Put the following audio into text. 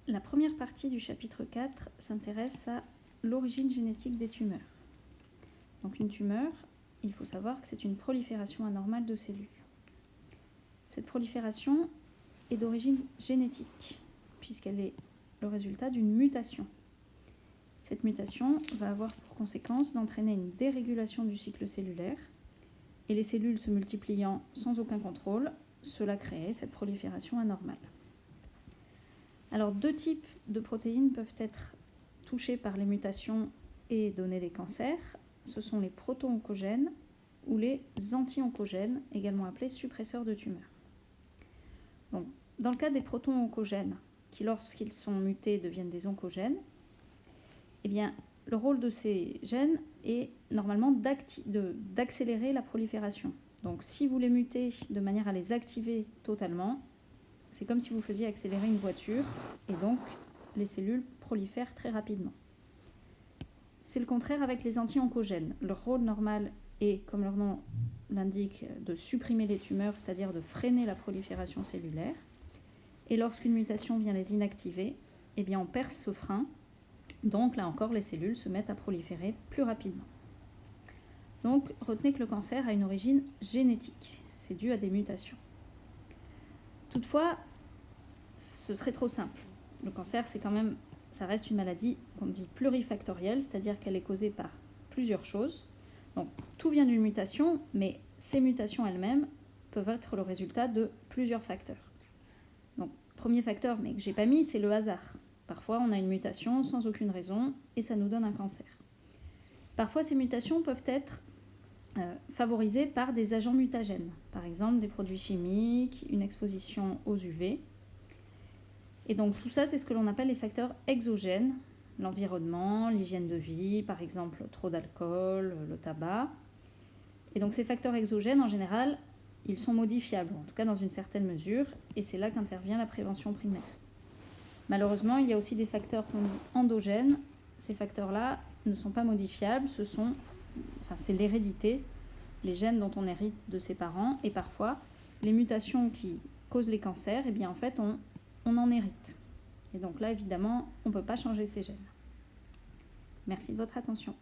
La première partie du chapitre 4 s'intéresse à l'origine génétique des tumeurs. Donc une tumeur, il faut savoir que c'est une prolifération anormale de cellules. Cette prolifération est d'origine génétique, puisqu'elle est le résultat d'une mutation. Cette mutation va avoir pour conséquence d'entraîner une dérégulation du cycle cellulaire, et les cellules se multipliant sans aucun contrôle, cela crée cette prolifération anormale. Alors, deux types de protéines peuvent être touchées par les mutations et donner des cancers. Ce sont les proto-oncogènes ou les anti-oncogènes, également appelés suppresseurs de tumeurs. Donc, dans le cas des proto-oncogènes, qui lorsqu'ils sont mutés deviennent des oncogènes, eh bien, le rôle de ces gènes est normalement d'accélérer la prolifération. Donc, si vous les mutez de manière à les activer totalement, c'est comme si vous faisiez accélérer une voiture et donc les cellules prolifèrent très rapidement. C'est le contraire avec les anti-oncogènes. Leur rôle normal est, comme leur nom l'indique, de supprimer les tumeurs, c'est-à-dire de freiner la prolifération cellulaire. Et lorsqu'une mutation vient les inactiver, eh bien on perce ce frein. Donc là encore, les cellules se mettent à proliférer plus rapidement. Donc retenez que le cancer a une origine génétique. C'est dû à des mutations. Toutefois, ce serait trop simple. Le cancer, ça reste une maladie qu'on dit plurifactorielle, c'est-à-dire qu'elle est causée par plusieurs choses. Donc, tout vient d'une mutation, mais ces mutations elles-mêmes peuvent être le résultat de plusieurs facteurs. Donc, premier facteur, mais que je n'ai pas mis, c'est le hasard. Parfois, on a une mutation sans aucune raison et ça nous donne un cancer. Parfois, ces mutations peuvent être favorisées par des agents mutagènes, par exemple des produits chimiques, une exposition aux UV. Et donc tout ça, c'est ce que l'on appelle les facteurs exogènes, l'environnement, l'hygiène de vie, par exemple trop d'alcool, le tabac. Et donc ces facteurs exogènes, en général, ils sont modifiables, en tout cas dans une certaine mesure, et c'est là qu'intervient la prévention primaire. Malheureusement, il y a aussi des facteurs qu'on dit endogènes. Ces facteurs-là ne sont pas modifiables, c'est l'hérédité, les gènes dont on hérite de ses parents, et parfois les mutations qui causent les cancers, eh bien en fait on en hérite. Et donc là, évidemment, on ne peut pas changer ces gènes. Merci de votre attention.